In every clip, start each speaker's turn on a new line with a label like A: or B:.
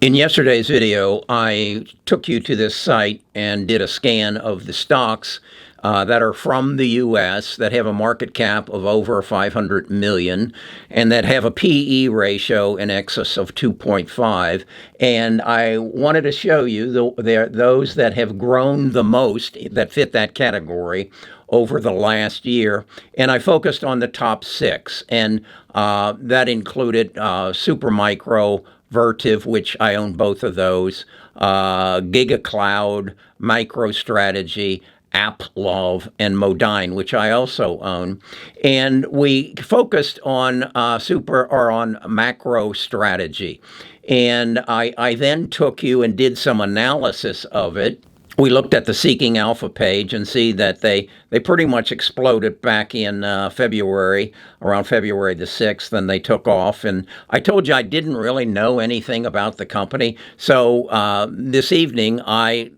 A: In yesterday's video, I took you to this site and did a scan of the stocks that are from the U.S. that have a market cap of over 500 million and that have a P/E ratio in excess of 2.5. And I wanted to show you those that have grown the most that fit that category over the last year. And I focused on the top six, and that included Supermicro, Vertiv, which I own both of those, GigaCloud, MicroStrategy, AppLove, and Modine, which I also own. And we focused on on MicroStrategy. And I then took you and did some analysis of it. We looked at the Seeking Alpha page and see that they pretty much exploded back in February, around February the 6th, and they took off. And I told you I didn't really know anything about the company. So this evening I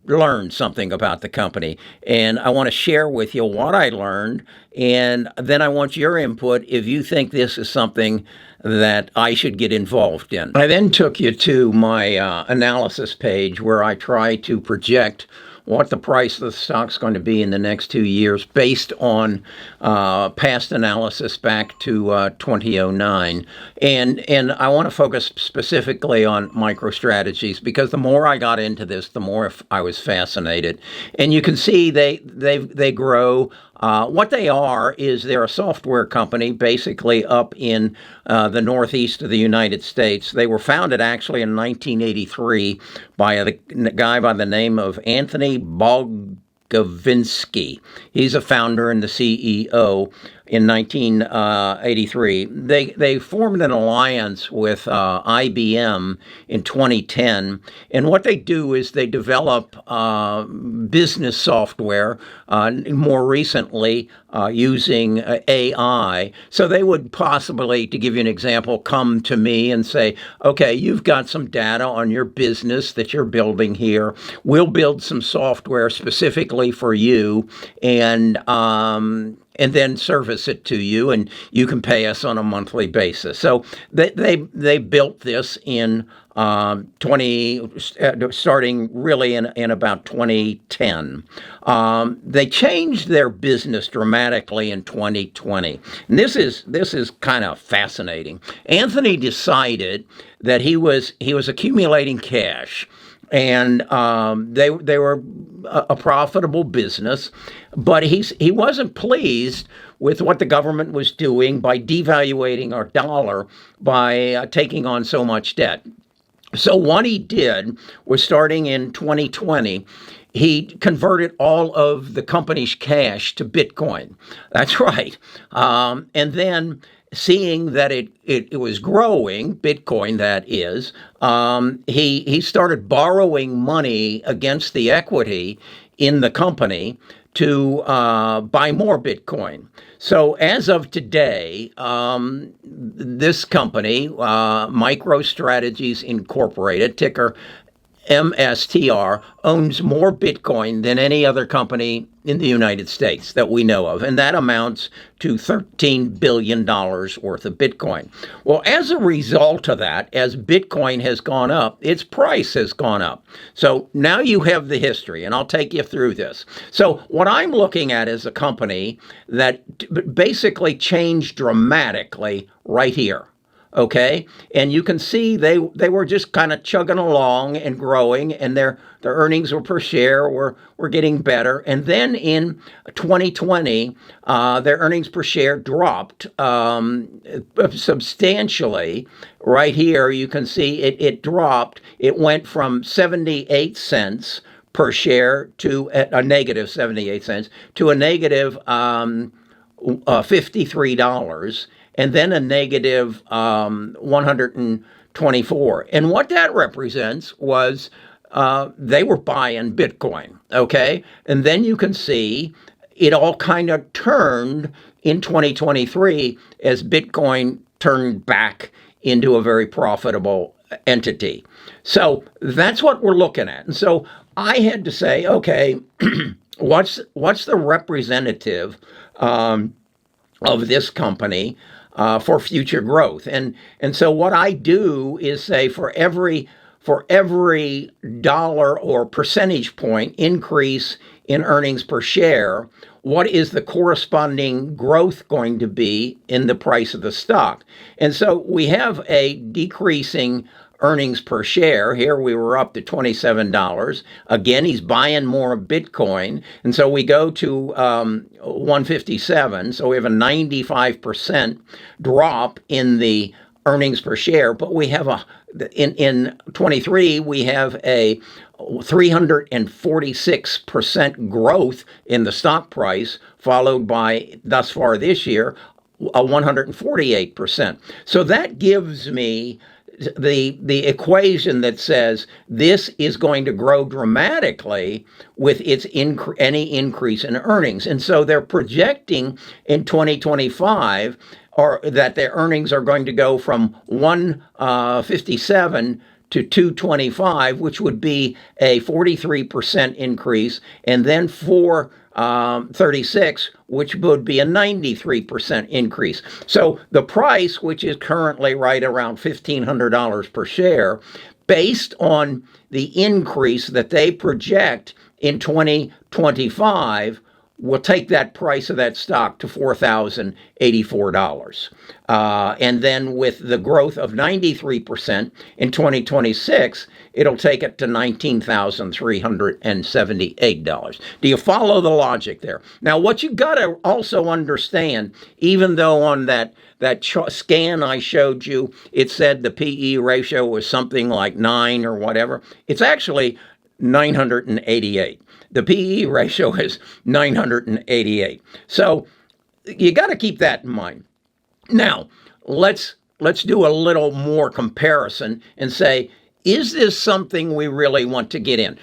A: learned something about the company, and I want to share with you what I learned. And then I want your input if you think this is something that I should get involved in. I then took you to my analysis page where I try to project what the price of the stock's going to be in the next 2 years based on past analysis back to 2009. And I want to focus specifically on MicroStrategies because the more I got into this, the more I was fascinated. And you can see they grow. What they are is they're a software company basically up in the northeast of the United States. They were founded actually in 1983 by a guy by the name of Anthony Bogavinsky. He's a founder and the CEO. In 1983, they formed an alliance with IBM in 2010, and what they do is they develop business software, more recently using AI. So they would possibly, to give you an example, come to me and say, okay, you've got some data on your business that you're building here. We'll build some software specifically for you, and then service it to you, and you can pay us on a monthly basis. So they built this in starting really in about 2010. They changed their business dramatically in 2020, and this is kind of fascinating. Anthony decided that he was accumulating cash. And they were a profitable business, but he wasn't pleased with what the government was doing by devaluating our dollar by taking on so much debt. So what he did was, starting in 2020, he converted all of the company's cash to Bitcoin. That's right. And then, seeing that it was growing, Bitcoin that is, he started borrowing money against the equity in the company to buy more Bitcoin. So as of today, this company, MicroStrategies Incorporated, ticker MSTR, owns more Bitcoin than any other company in the United States that we know of, and that amounts to $13 billion worth of Bitcoin. Well, as a result of that, as Bitcoin has gone up, its price has gone up. So now you have the history, and I'll take you through this. So what I'm looking at is a company that basically changed dramatically right here. Okay, and you can see they were just kind of chugging along and growing, and their earnings per share were getting better. And then in 2020, their earnings per share dropped substantially. Right here, you can see it dropped. It went from 78 cents per share to a negative 78 cents to a negative $53. And then a negative 124. And what that represents was they were buying Bitcoin, okay? And then you can see it all kind of turned in 2023 as Bitcoin turned back into a very profitable entity. So that's what we're looking at. And so I had to say, okay, what's the representative of this company for future growth? And so what I do is say, for every for every dollar or percentage point increase in earnings per share, what is the corresponding growth going to be in the price of the stock? And so we have a decreasing earnings per share. Here we were up to $27. Again, he's buying more Bitcoin. And so we go to 157. So we have a 95% drop in the earnings per share. But we have in 23, we have a 346% growth in the stock price, followed by, thus far this year, a 148%. So that gives me the equation that says this is going to grow dramatically with its any increase in earnings. And so they're projecting in 2025 or that their earnings are going to go from 157 to 225, which would be a 43% increase, and then 436, which would be a 93% increase. So the price, which is currently right around $1,500 per share, based on the increase that they project in 2025, will take that price of that stock to $4,084. And then with the growth of 93% in 2026, it'll take it to $19,378. Do you follow the logic there? Now, what you got to also understand, even though on that scan I showed you, it said the PE ratio was something like 9 or whatever, it's actually 988. The PE ratio is 988. So you got to keep that in mind. Now, let's do a little more comparison and say, is this something we really want to get in?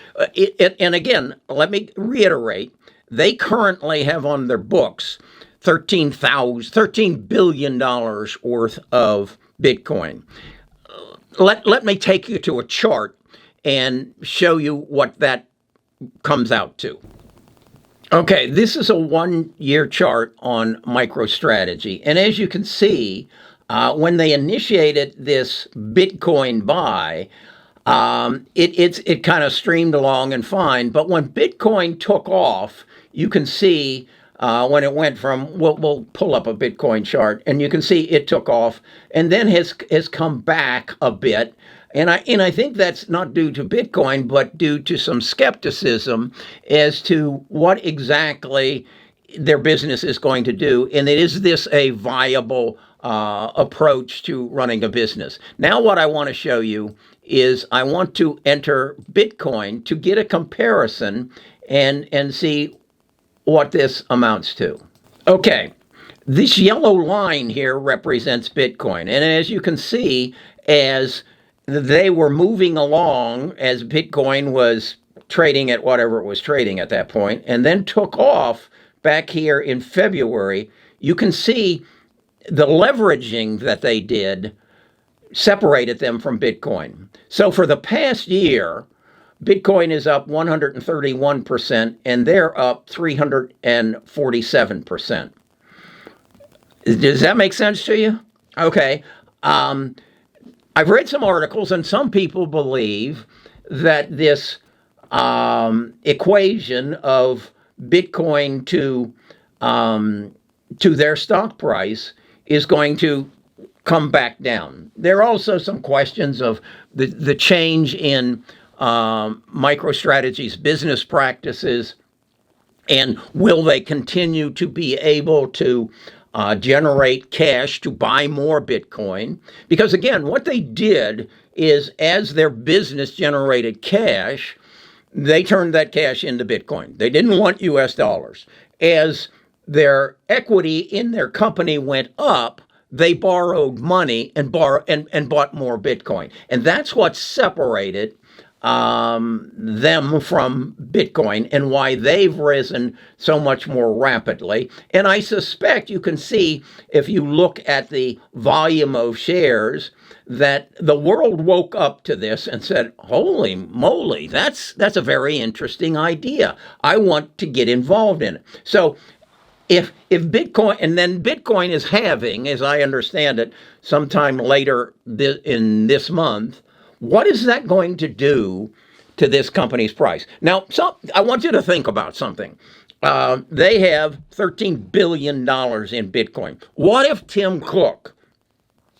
A: And again, let me reiterate, they currently have on their books $13 billion worth of Bitcoin. Let me take you to a chart and show you what that comes out to. Okay, this is a 1-year chart on MicroStrategy. And as you can see, when they initiated this Bitcoin buy, it kind of streamed along and fine. But when Bitcoin took off, you can see when it went from, we'll pull up a Bitcoin chart, and you can see it took off and then has come back a bit. And I think that's not due to Bitcoin, but due to some skepticism as to what exactly their business is going to do. And is this a viable approach to running a business? Now what I want to show you is I want to enter Bitcoin to get a comparison and see what this amounts to. Okay, this yellow line here represents Bitcoin. And as you can see, as they were moving along, as Bitcoin was trading at whatever it was trading at that point, and then took off back here in February, you can see the leveraging that they did separated them from Bitcoin. So for the past year, Bitcoin is up 131%, and they're up 347%. Does that make sense to you? Okay. I've read some articles, and some people believe that this equation of Bitcoin to their stock price is going to come back down. There are also some questions of the change in MicroStrategy's business practices, and will they continue to be able to generate cash to buy more Bitcoin? Because again, what they did is, as their business generated cash, they turned that cash into Bitcoin. They didn't want US dollars. As their equity in their company went up, they borrowed money and bought more Bitcoin. And that's what separated them from Bitcoin and why they've risen so much more rapidly. And I suspect you can see, if you look at the volume of shares, that the world woke up to this and said, holy moly, that's a very interesting idea. I want to get involved in it. So if Bitcoin, and then Bitcoin is halving, as I understand it, sometime later in this month, What is that going to do to this company's price? Now, I want you to think about something. They have $13 billion in Bitcoin. What if Tim Cook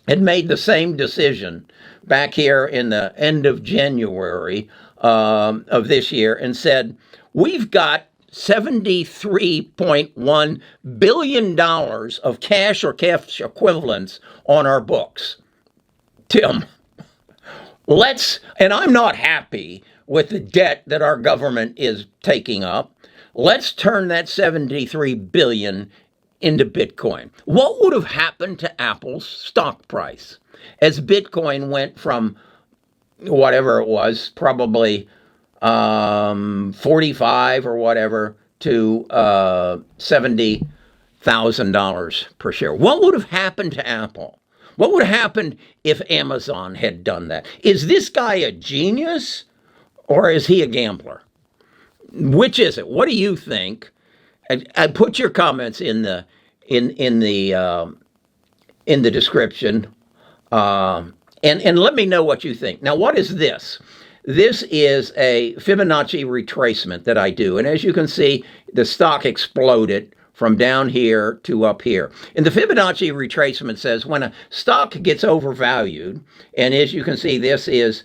A: had made the same decision back here in the end of January of this year and said, we've got $73.1 billion of cash or cash equivalents on our books? Tim, and I'm not happy with the debt that our government is taking up. Let's turn that 73 billion into Bitcoin. What would have happened to Apple's stock price as Bitcoin went from whatever it was, probably 45 or whatever, to $70,000 per share? What would have happened to Apple? What would have happened if Amazon had done that? Is this guy a genius or is he a gambler? Which is it? What do you think? I put your comments in the description, and let me know what you think. Now, what is this? This is a Fibonacci retracement that I do, and as you can see, the stock exploded from down here to up here. And the Fibonacci retracement says when a stock gets overvalued, and as you can see, this is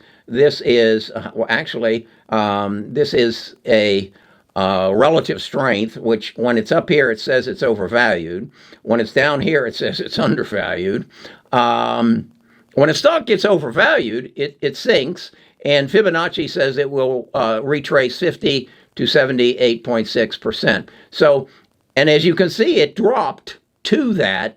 A: a relative strength, which when it's up here, it says it's overvalued. When it's down here, it says it's undervalued. When a stock gets overvalued, it sinks, and Fibonacci says it will retrace 50 to 78.6%. So, and as you can see, it dropped to that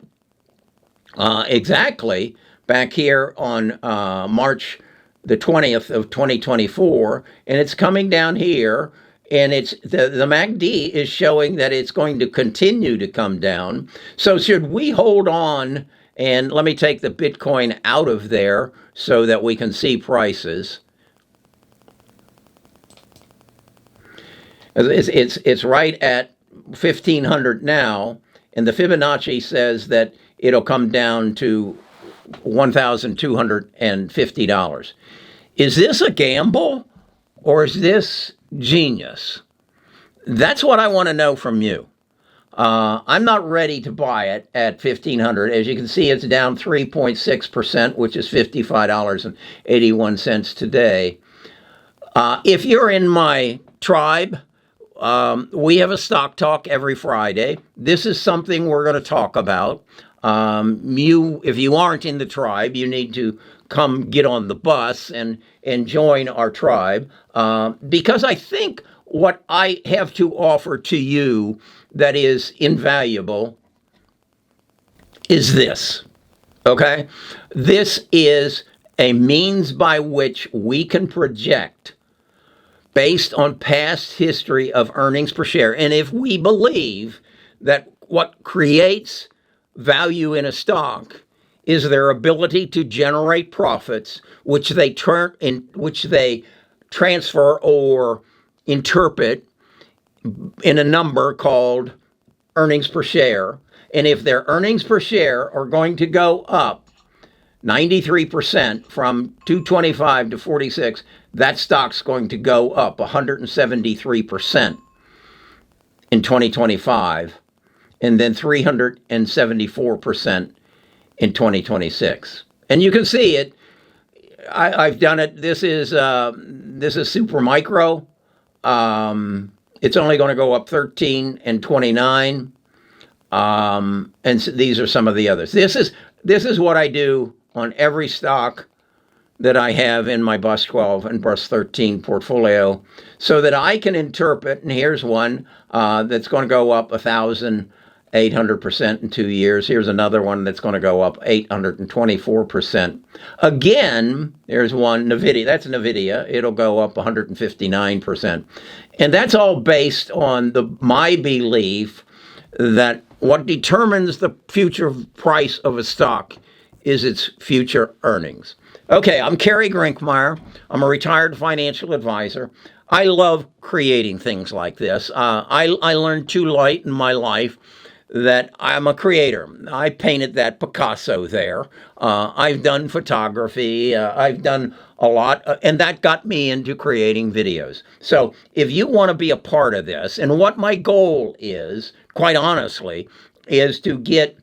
A: exactly back here on March the 20th of 2024, and it's coming down here, and it's the MACD is showing that it's going to continue to come down. So should we hold on? And let me take the Bitcoin out of there so that we can see prices. It's right at 1,500 now, and the Fibonacci says that it'll come down to $1,250. Is this a gamble or is this genius? That's what I want to know from you. I'm not ready to buy it at 1,500. As you can see, it's down 3.6%, which is $55.81 today. If you're in my tribe, we have a stock talk every Friday. This is something we're going to talk about. If you aren't in the tribe, you need to come get on the bus and join our tribe, because I think what I have to offer to you that is invaluable is this, okay? This is a means by which we can project based on past history of earnings per share. And if we believe that what creates value in a stock is their ability to generate profits, which they transfer or interpret in a number called earnings per share. And if their earnings per share are going to go up 93% from 225 to 46, that stock's going to go up 173% in 2025, and then 374% in 2026. And you can see it. I've done it. This is super micro. It's only going to go up 13 and 29. And these are some of the others. This is what I do on every stock that I have in my BUS 12 and BUS 13 portfolio, so that I can interpret. And here's one that's going to go up 1,800% in 2 years. Here's another one that's going to go up 824%. Again, there's one, NVIDIA. That's NVIDIA. It'll go up 159%. And that's all based on my belief that what determines the future price of a stock is its future earnings. Okay, I'm Kerry Grinkmeyer. I'm a retired financial advisor. I love creating things like this. I learned too late in my life that I'm a creator. I painted that Picasso there. I've done photography. I've done a lot, and that got me into creating videos. So if you want to be a part of this, and what my goal is, quite honestly, is to get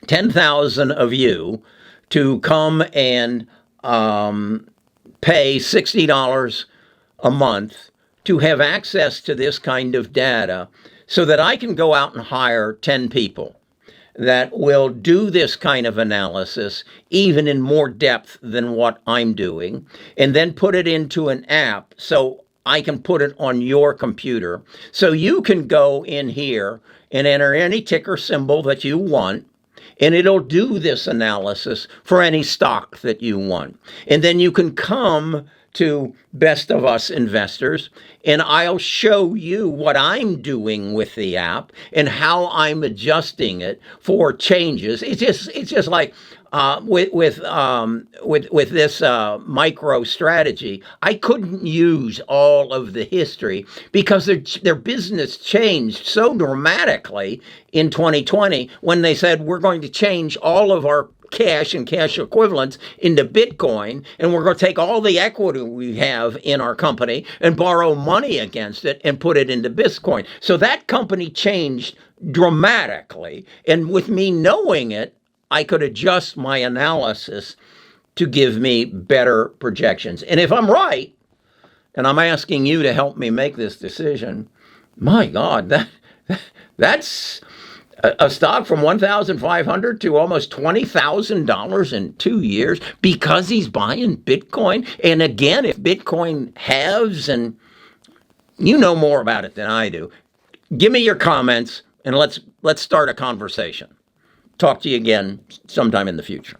A: 10,000 of you to come and pay $60 a month to have access to this kind of data so that I can go out and hire 10 people that will do this kind of analysis even in more depth than what I'm doing, and then put it into an app so I can put it on your computer. So you can go in here and enter any ticker symbol that you want, and it'll do this analysis for any stock that you want. And then you can come to Best of Us Investors, and I'll show you what I'm doing with the app and how I'm adjusting it for changes. It's just like with this MicroStrategy, I couldn't use all of the history because their business changed so dramatically in 2020 when they said we're going to change all of our cash and cash equivalents into Bitcoin, and we're going to take all the equity we have in our company and borrow money against it and put it into Bitcoin. So that company changed dramatically, and with me knowing it, I could adjust my analysis to give me better projections. And if I'm right, and I'm asking you to help me make this decision, my God, that's a stock from $1,500 to almost $20,000 in 2 years because he's buying Bitcoin. And again, if Bitcoin halves, and you know more about it than I do, give me your comments and let's start a conversation. Talk to you again sometime in the future.